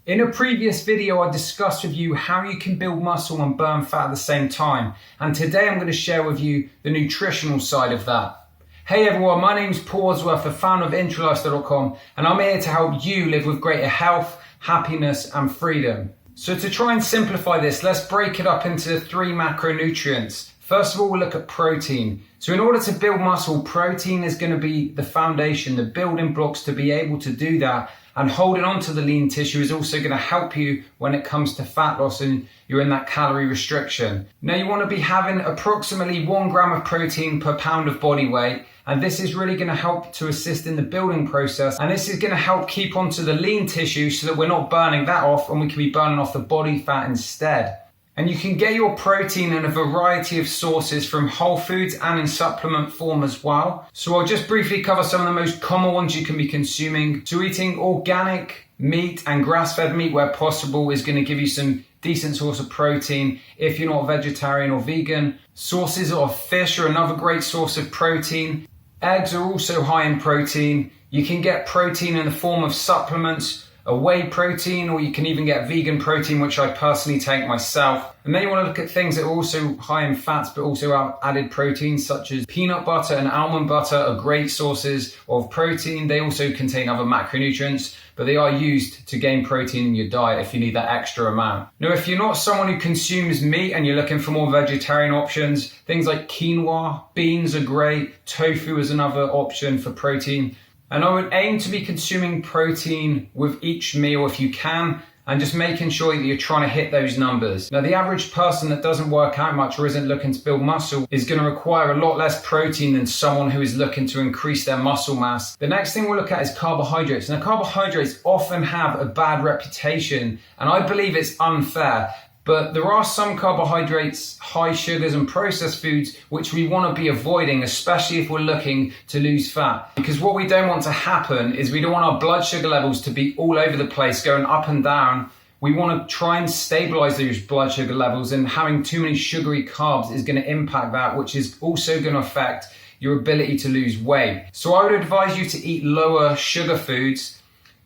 In a previous video, I discussed with you how you can build muscle and burn fat at the same time. And today I'm going to share with you the nutritional side of that. Hey everyone, my name's Paul Wadsworth, the founder of unrealistic.com, and I'm here to help you live with greater health, happiness, and freedom. So to try and simplify this, let's break it up into 3 macronutrients. First of all, we'll look at protein. So in order to build muscle, protein is going to be the foundation, the building blocks to be able to do that. And holding on to the lean tissue is also going to help you when it comes to fat loss and you're in that calorie restriction. Now you want to be having approximately 1 gram of protein per pound of body weight. And this is really going to help to assist in the building process. And this is going to help keep onto the lean tissue so that we're not burning that off and we can be burning off the body fat instead. And you can get your protein in a variety of sources from whole foods and in supplement form as well. So I'll just briefly cover some of the most common ones you can be consuming. So eating organic meat and grass-fed meat where possible is going to give you some decent source of protein if you're not vegetarian or vegan. Sources of fish are another great source of protein. Eggs are also high in protein. You can get protein in the form of supplements, a whey protein, or you can even get vegan protein, which I personally take myself. And then you want to look at things that are also high in fats, but also have added proteins, such as peanut butter and almond butter are great sources of protein. They also contain other macronutrients, but they are used to gain protein in your diet if you need that extra amount. Now, if you're not someone who consumes meat and you're looking for more vegetarian options, things like quinoa, beans are great, tofu is another option for protein. And I would aim to be consuming protein with each meal if you can, and just making sure that you're trying to hit those numbers. Now, the average person that doesn't work out much or isn't looking to build muscle is going to require a lot less protein than someone who is looking to increase their muscle mass. The next thing we'll look at is carbohydrates. Now, carbohydrates often have a bad reputation, and I believe it's unfair. But there are some carbohydrates, high sugars and processed foods which we want to be avoiding, especially if we're looking to lose fat. Because what we don't want to happen is we don't want our blood sugar levels to be all over the place, going up and down. We want to try and stabilize those blood sugar levels, and having too many sugary carbs is going to impact that, which is also going to affect your ability to lose weight. So I would advise you to eat lower sugar foods,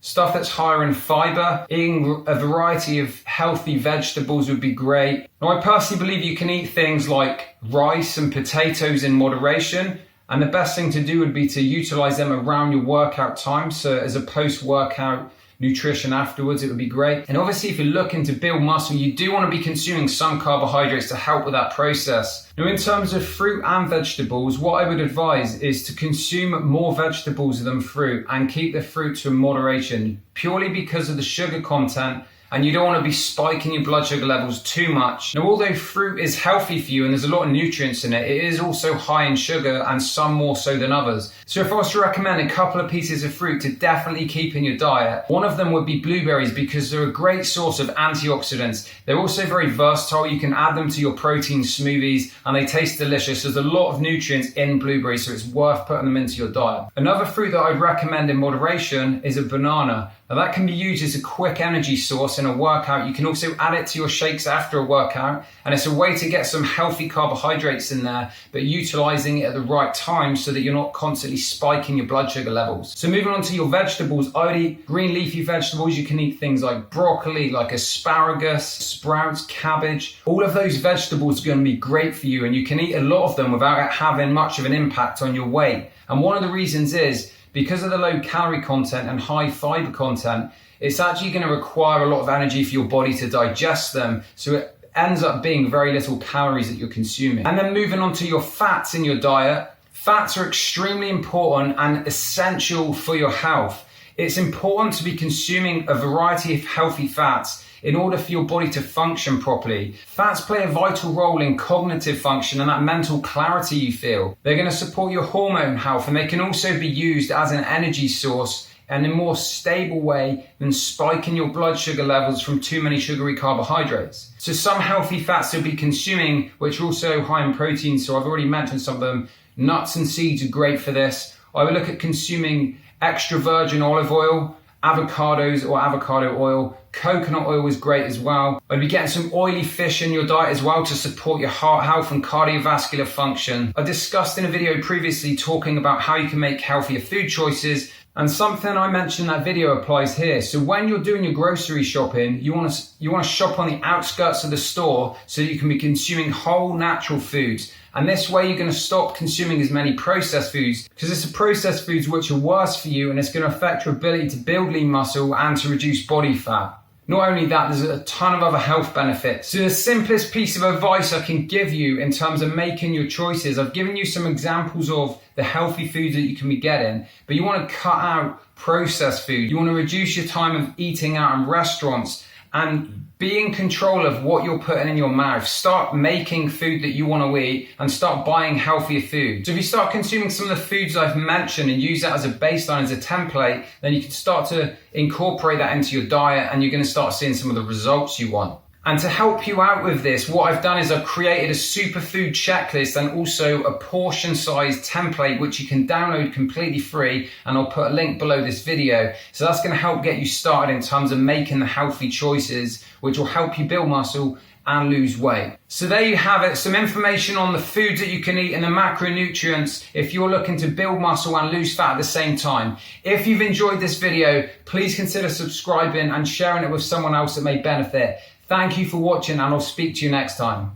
stuff that's higher in fiber. Eating a variety of healthy vegetables would be great. Now, I personally believe you can eat things like rice and potatoes in moderation. And the best thing to do would be to utilize them around your workout time. So as a post-workout nutrition afterwards, it would be great. And obviously, if you're looking to build muscle, you do want to be consuming some carbohydrates to help with that process. Now, in terms of fruit and vegetables, what I would advise is to consume more vegetables than fruit and keep the fruit to moderation, purely because of the sugar content. And you don't want to be spiking your blood sugar levels too much. Now, although fruit is healthy for you and there's a lot of nutrients in it, it is also high in sugar, and some more so than others. So if I was to recommend a couple of pieces of fruit to definitely keep in your diet, one of them would be blueberries, because they're a great source of antioxidants. They're also very versatile. You can add them to your protein smoothies and they taste delicious. There's a lot of nutrients in blueberries, so it's worth putting them into your diet. Another fruit that I'd recommend in moderation is a banana. Now, that can be used as a quick energy source in a workout. You can also add it to your shakes after a workout, and it's a way to get some healthy carbohydrates in there, but utilizing it at the right time so that you're not constantly spiking your blood sugar levels. So moving on to your vegetables, I would eat green leafy vegetables. You can eat things like broccoli, like asparagus, sprouts, cabbage. All of those vegetables are going to be great for you, and you can eat a lot of them without it having much of an impact on your weight. And one of the reasons is, because of the low calorie content and high fiber content, it's actually going to require a lot of energy for your body to digest them. So it ends up being very little calories that you're consuming. And then moving on to your fats in your diet. Fats are extremely important and essential for your health. It's important to be consuming a variety of healthy fats in order for your body to function properly. Fats play a vital role in cognitive function and that mental clarity you feel. They're going to support your hormone health, and they can also be used as an energy source and in a more stable way than spiking your blood sugar levels from too many sugary carbohydrates. So some healthy fats to be consuming, which are also high in protein, so I've already mentioned some of them. Nuts and seeds are great for this. I would look at consuming extra virgin olive oil, avocados or avocado oil. Coconut oil is great as well. I'd be getting some oily fish in your diet as well to support your heart health and cardiovascular function. I discussed in a video previously talking about how you can make healthier food choices, And something I mentioned in that video applies here. So when you're doing your grocery shopping, you want to shop on the outskirts of the store so you can be consuming whole natural foods. And this way you're going to stop consuming as many processed foods, because it's the processed foods which are worse for you, and it's going to affect your ability to build lean muscle and to reduce body fat. Not only that, there's a ton of other health benefits. So the simplest piece of advice I can give you in terms of making your choices, I've given you some examples of the healthy foods that you can be getting, but you want to cut out processed food. You want to reduce your time of eating out in restaurants and be in control of what you're putting in your mouth. Start making food that you want to eat and start buying healthier food. So if you start consuming some of the foods I've mentioned and use that as a baseline, as a template, then you can start to incorporate that into your diet and you're going to start seeing some of the results you want. And to help you out with this, what I've done is I've created a superfood checklist and also a portion size template, which you can download completely free. And I'll put a link below this video. So that's going to help get you started in terms of making the healthy choices, which will help you build muscle and lose weight. So there you have it, some information on the foods that you can eat and the macronutrients if you're looking to build muscle and lose fat at the same time. If you've enjoyed this video, please consider subscribing and sharing it with someone else that may benefit. Thank you for watching, and I'll speak to you next time.